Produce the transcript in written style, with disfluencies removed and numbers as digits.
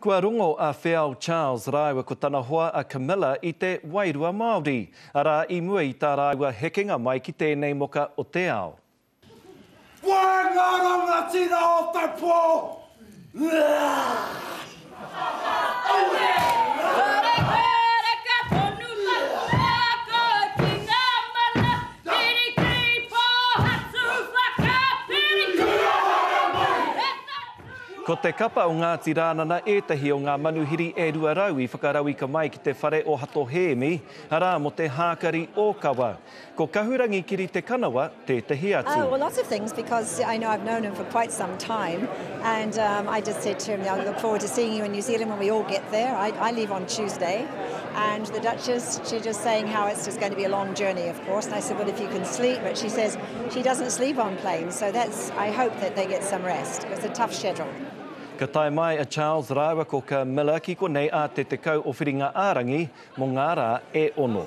Kua rongo a Whiao Charles rāua ko tana hoa a Camilla i te Wairua Māori. Arā I mua I tā rāua hekenga mai ki tēnei moka o te ao. Koe ngā ronga tina o te pō! Ko te kapa o Ngāti Rānana, ētahi o ngā manuhiri e rua rau I whakarau I ka mai ki te whare o Hatohemi, arā mo te hākari o kawa. Ko kahurangi kiri te kanawa, tētahi atu. Well, lots of things, because I know I've known him for quite some time, and I just said to him, I look forward to seeing you in New Zealand when we all get there. I leave on Tuesday, and the Duchess, she's just saying how it's just going to be a long journey, of course, and I said, well, if you can sleep, but she says she doesn't sleep on planes, so I hope that they get some rest. It's a tough schedule. Ka tae mai a Charles rāua ko Camilla ki konei a te tekau o whiringa ārangi mo ngā rā e ono.